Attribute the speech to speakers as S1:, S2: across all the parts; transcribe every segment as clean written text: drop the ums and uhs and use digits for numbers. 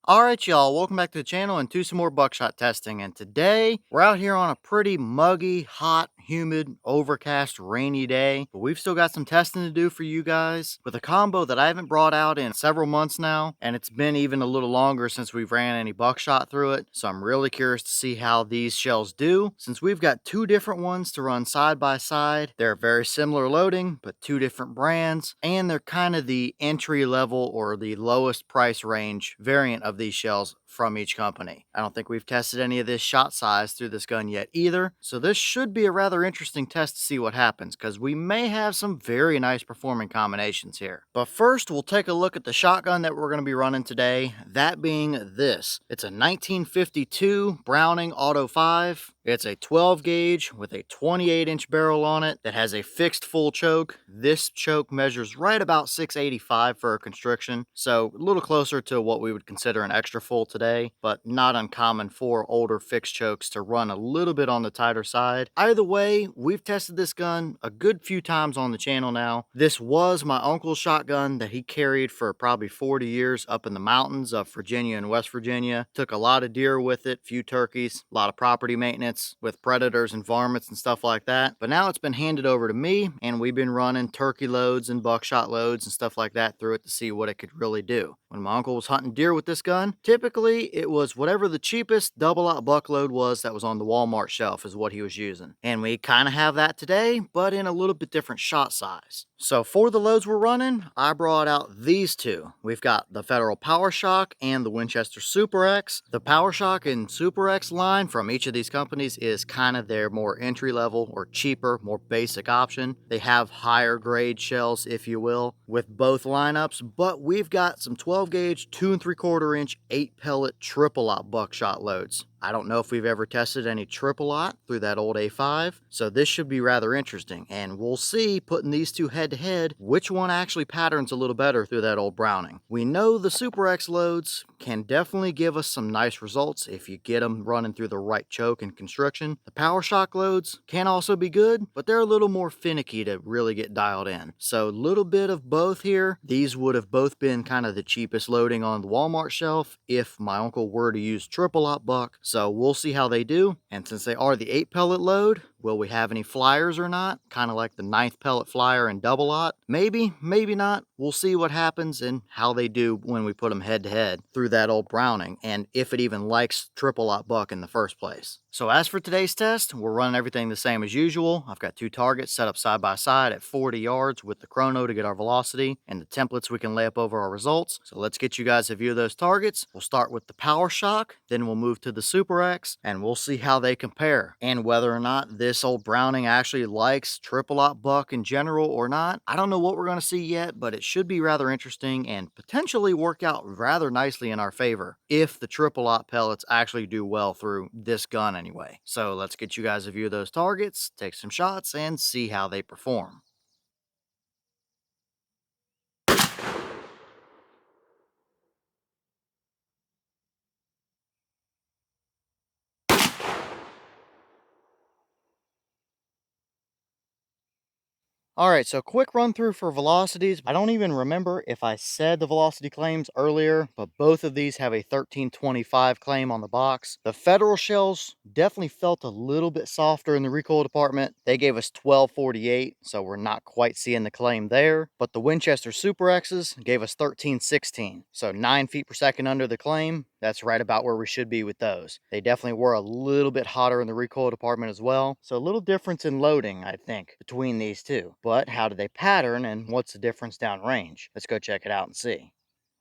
S1: Alright y'all, welcome back to the channel and to some more buckshot testing. And today, we're out here on a pretty muggy, hot, humid, overcast, rainy day. But we've still got some testing to do for you guys with a combo that I haven't brought out in several months now. And it's been even a little longer since we've ran any buckshot through it. So I'm really curious to see how these shells do. Since we've got two different ones to run side by side. They're very similar loading, but two different brands. And they're kind of the entry level or the lowest price range variant of these shells from each company. I don't think we've tested any of this shot size through this gun yet either, so this should be a rather interesting test to see what happens, because we may have some very nice performing combinations here. But first, we'll take a look at the shotgun that we're going to be running today, that being this. It's a 1952 Browning Auto 5. It's a 12 gauge with a 28-inch barrel on it that has a fixed full choke. This choke measures right about 685 for a constriction, so a little closer to what we would consider an extra full today, but not uncommon for older fixed chokes to run a little bit on the tighter side. Either way, we've tested this gun a good few times on the channel now. This was my uncle's shotgun that he carried for probably 40 years up in the mountains of Virginia and West Virginia. Took a lot of deer with it, few turkeys, a lot of property maintenance with predators and varmints and stuff like that. But now it's been handed over to me, and we've been running turkey loads and buckshot loads and stuff like that through it to see what it could really do. When my uncle was hunting deer with this gun, typically it was whatever the cheapest double-aught buck load was that was on the Walmart shelf is what he was using. And we kind of have that today, but in a little bit different shot size. So for the loads we're running, I brought out these two. We've got the Federal Power-Shok and the Winchester Super X. The Power-Shok and Super X line from each of these companies is kind of their more entry-level or cheaper, more basic option. They have higher grade shells, if you will, with both lineups, but we've got some 12 gauge, 2 3/4 inch, 8 pellet triple-aught buckshot loads. I don't know if we've ever tested any triple-aught through that old A-5, so this should be rather interesting, and we'll see, putting these two head-to-head, which one actually patterns a little better through that old Browning. We know the Super X loads can definitely give us some nice results if you get them running through the right choke and constriction. The Power-Shok loads can also be good, but they're a little more finicky to really get dialed in. So a little bit of both here. These would have both been kind of the cheapest loading on the Walmart shelf if my uncle were to use triple-aught buck. So we'll see how they do. And since they are the 8 pellet load, will we have any flyers or not? Kind of like the 9th pellet flyer and double-aught? Maybe, maybe not. We'll see what happens and how they do when we put them head to head through that old Browning, and if it even likes triple-aught buck in the first place. So as for today's test, we're running everything the same as usual. I've got two targets set up side by side at 40 yards with the chrono to get our velocity and the templates we can lay up over our results. So let's get you guys a view of those targets. We'll start with the Power-Shok, then we'll move to the Super X, and we'll see how they compare and whether or not this old Browning actually likes triple-aught buck in general or not. I don't know what we're going to see yet, but it should be rather interesting and potentially work out rather nicely in our favor if the triple-aught pellets actually do well through this gun anyway. So let's get you guys a view of those targets, take some shots, and see how they perform. Alright, so quick run through for velocities. I don't even remember if I said the velocity claims earlier, but both of these have a 1325 claim on the box. The Federal shells definitely felt a little bit softer in the recoil department. They gave us 1248, so we're not quite seeing the claim there. But the Winchester Super X's gave us 1316, so 9 feet per second under the claim. That's right about where we should be with those. They definitely were a little bit hotter in the recoil department as well. So a little difference in loading, I think, between these two. But how do they pattern and what's the difference downrange? Let's go check it out and see.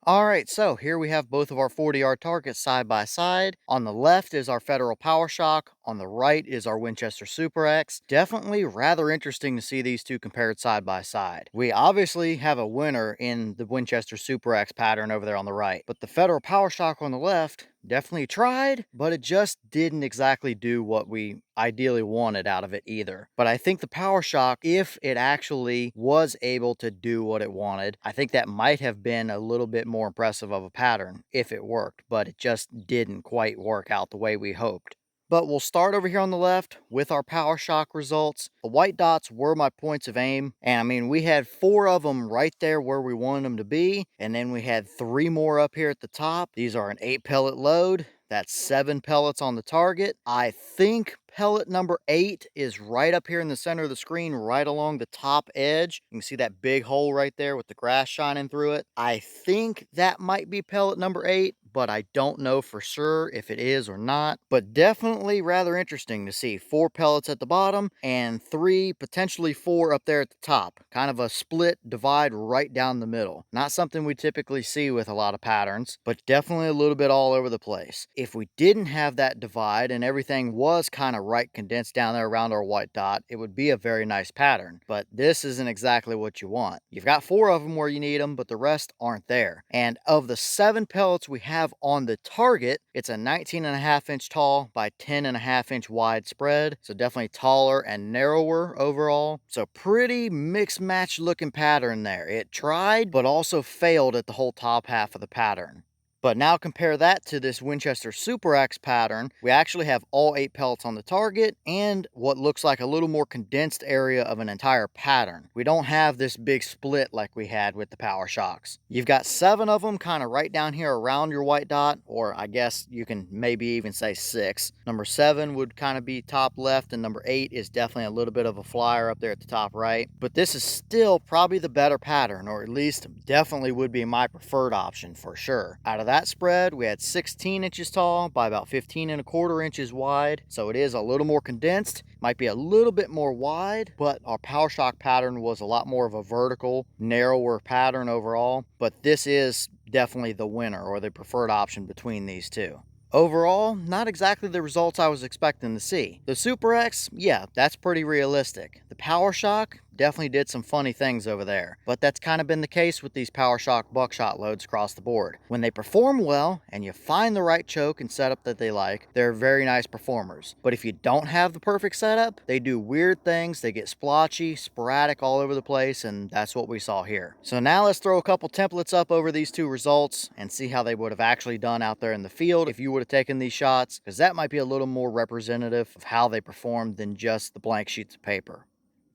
S1: Alright, so here we have both of our 40-yard targets side by side. On the left is our Federal Power-Shok. On the right is our Winchester Super X. Definitely rather interesting to see these two compared side by side. We obviously have a winner in the Winchester Super X pattern over there on the right. But the Federal Power-Shok on the left definitely tried, but it just didn't exactly do what we ideally wanted out of it either. But I think the Power-Shok, if it actually was able to do what it wanted, I think that might have been a little bit more impressive of a pattern if it worked, but it just didn't quite work out the way we hoped. But we'll start over here on the left with our Power-Shok results. The white dots were my points of aim. And I mean, we had 4 of them right there where we wanted them to be. And then we had 3 more up here at the top. These are an 8 pellet load. That's 7 pellets on the target. I think pellet number 8 is right up here in the center of the screen, right along the top edge. You can see that big hole right there with the grass shining through it. I think that might be pellet number 8, but I don't know for sure if it is or not. But definitely rather interesting to see 4 pellets at the bottom and 3, potentially 4 up there at the top. Kind of a split divide right down the middle. Not something we typically see with a lot of patterns, but definitely a little bit all over the place. If we didn't have that divide and everything was kind of right condensed down there around our white dot, it would be a very nice pattern. But this isn't exactly what you want. You've got 4 of them where you need them, but the rest aren't there. And of the 7 pellets we have on the target, it's a 19.5-inch tall by 10.5-inch wide spread. So definitely taller and narrower overall. So pretty mixed match looking pattern there. It tried, but also failed at the whole top half of the pattern. But now compare that to this Winchester Super X pattern. We actually have all 8 pellets on the target and what looks like a little more condensed area of an entire pattern. We don't have this big split like we had with the Power-Shoks. You've got 7 of them kind of right down here around your white dot, or I guess you can maybe even say 6. Number 7 would kind of be top left, and number 8 is definitely a little bit of a flyer up there at the top right. But this is still probably the better pattern, or at least definitely would be my preferred option for sure. Out of that spread, we had 16 inches tall by about 15.25 inches wide. So it is a little more condensed, might be a little bit more wide, but our Power-Shok pattern was a lot more of a vertical, narrower pattern overall. But this is definitely the winner or the preferred option between these two. Overall, not exactly the results I was expecting to see. The Super X, yeah, that's pretty realistic. The Power-Shok definitely did some funny things over there, but that's kind of been the case with these Power-Shok buckshot loads across the board. When they perform well and you find the right choke and setup that they like, they're very nice performers. But if you don't have the perfect setup, they do weird things, they get splotchy, sporadic all over the place, and that's what we saw here. So now let's throw a couple templates up over these 2 results and see how they would have actually done out there in the field if you would have taken these shots, because that might be a little more representative of how they performed than just the blank sheets of paper.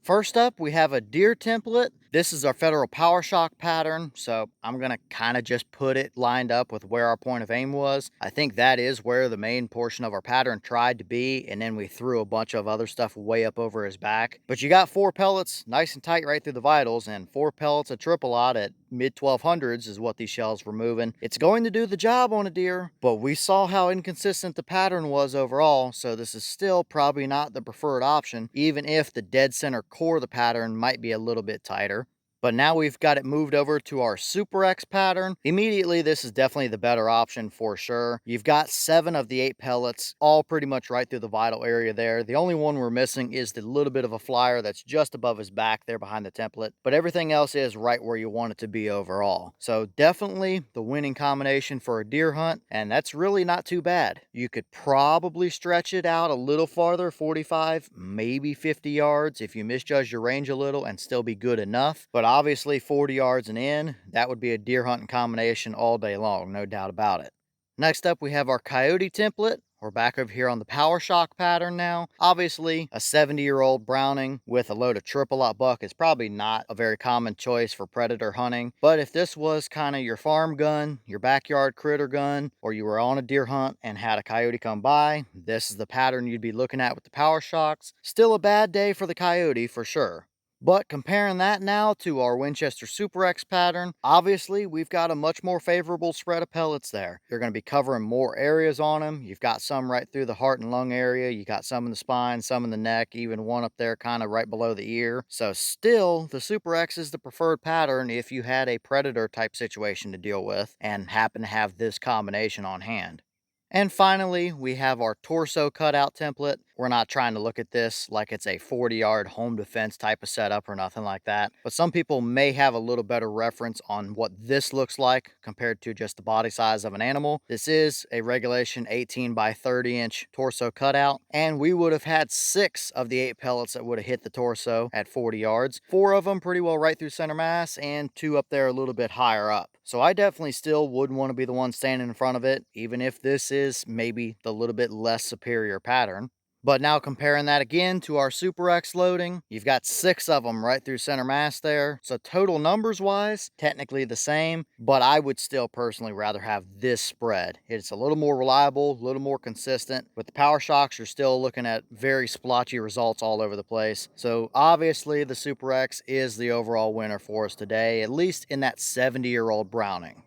S1: First up, we have a deer template. This is our Federal Power-Shok pattern, so I'm gonna kind of just put it lined up with where our point of aim was. I think that is where the main portion of our pattern tried to be, and then we threw a bunch of other stuff way up over his back. But you got 4 pellets nice and tight right through the vitals, and 4 pellets of triple aught at mid 1200s is what these shells were moving. It's going to do the job on a deer, but we saw how inconsistent the pattern was overall, so this is still probably not the preferred option, even if the dead center core of the pattern might be a little bit tighter. But now we've got it moved over to our Super X pattern. Immediately, this is definitely the better option for sure. You've got 7 of the 8 pellets, all pretty much right through the vital area there. The only one we're missing is the little bit of a flyer that's just above his back there behind the template. But everything else is right where you want it to be overall. So definitely the winning combination for a deer hunt, and that's really not too bad. You could probably stretch it out a little farther, 45, maybe 50 yards if you misjudge your range a little and still be good enough. But obviously 40 yards and in, that would be a deer hunting combination all day long, no doubt about it. Next up, we have our coyote template. We're back over here on the Power-Shok pattern now. Obviously, a 70-year-old Browning with a load of triple-aught buck is probably not a very common choice for predator hunting. But if this was kind of your farm gun, your backyard critter gun, or you were on a deer hunt and had a coyote come by, this is the pattern you'd be looking at with the Power-Shoks. Still a bad day for the coyote for sure. But comparing that now to our Winchester Super X pattern, obviously we've got a much more favorable spread of pellets there. You're going to be covering more areas on them. You've got some right through the heart and lung area. You got some in the spine, some in the neck, even one up there kind of right below the ear. So still, the Super X is the preferred pattern if you had a predator type situation to deal with and happen to have this combination on hand. And finally, we have our torso cutout template. We're not trying to look at this like it's a 40-yard home defense type of setup or nothing like that. But some people may have a little better reference on what this looks like compared to just the body size of an animal. This is a regulation 18 by 30 inch torso cutout, and we would have had 6 of the 8 pellets that would have hit the torso at 40 yards. 4 of them pretty well right through center mass, and 2 up there a little bit higher up. So I definitely still wouldn't want to be the one standing in front of it, even if this is maybe the little bit less superior pattern. But now comparing that again to our Super X loading, you've got 6 of them right through center mass there. So total numbers wise, technically the same, but I would still personally rather have this spread. It's a little more reliable, a little more consistent. With the Power-Shoks, you're still looking at very splotchy results all over the place. So obviously the Super X is the overall winner for us today, at least in that 70-year-old Browning.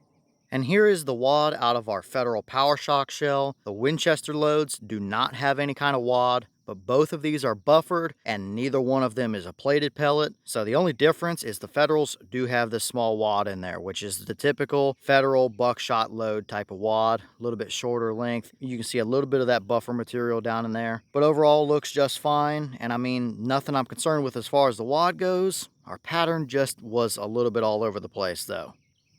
S1: And here is the wad out of our Federal Power-Shok shell. The Winchester loads do not have any kind of wad, but both of these are buffered and neither one of them is a plated pellet. So the only difference is the Federals do have this small wad in there, which is the typical Federal buckshot load type of wad, a little bit shorter length. You can see a little bit of that buffer material down in there, but overall looks just fine. And I mean, nothing I'm concerned with as far as the wad goes. Our pattern just was a little bit all over the place though.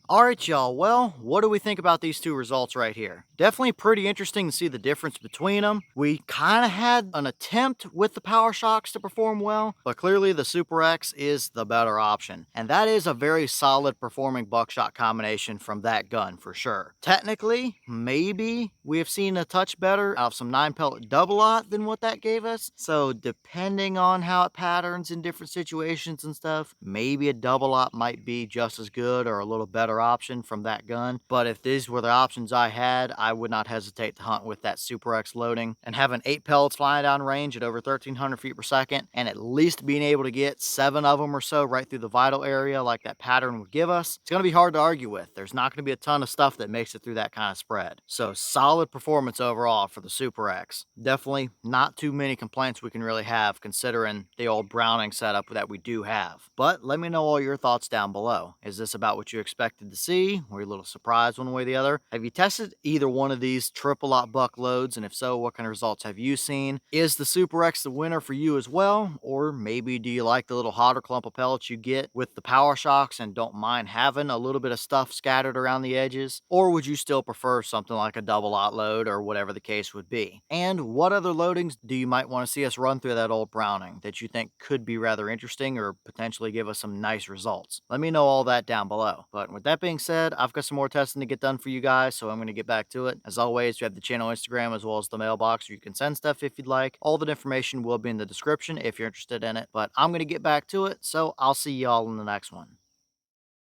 S1: All right, y'all. Well, what do we think about these two results right here? Definitely pretty interesting to see the difference between them. We kind of had an attempt with the Power-Shoks to perform well, but clearly the Super X is the better option. And that is a very solid performing buckshot combination from that gun for sure. Technically, maybe we have seen a touch better out of some 9-pellet double-aught than what that gave us. So depending on how it patterns in different situations and stuff, maybe a double-aught might be just as good or a little better option from that gun. But if these were the options I had, I would not hesitate to hunt with that Super X loading. And having 8 pellets flying down range at over 1,300 feet per second, and at least being able to get 7 of them or so right through the vital area like that pattern would give us, it's going to be hard to argue with. There's not going to be a ton of stuff that makes it through that kind of spread. So solid performance overall for the Super X. Definitely not too many complaints we can really have considering the old Browning setup that we do have. But let me know all your thoughts down below. Is this about what you expected to see? Were you a little surprised one way or the other? Have you tested either one of these triple-aught buck loads? And if so, what kind of results have you seen? Is the Super X the winner for you as well? Or maybe do you like the little hotter clump of pellets you get with the Power-Shoks and don't mind having a little bit of stuff scattered around the edges? Or would you still prefer something like a double-aught load or whatever the case would be? And what other loadings do you might want to see us run through that old Browning that you think could be rather interesting or potentially give us some nice results? Let me know all that down below. But with that being said, I've got some more testing to get done for you guys, so I'm going to get back to it. As always, you have the channel Instagram as well as the mailbox where you can send stuff if you'd like. All the information will be in the description if you're interested in it. But I'm going to get back to it, so I'll see y'all in the next one.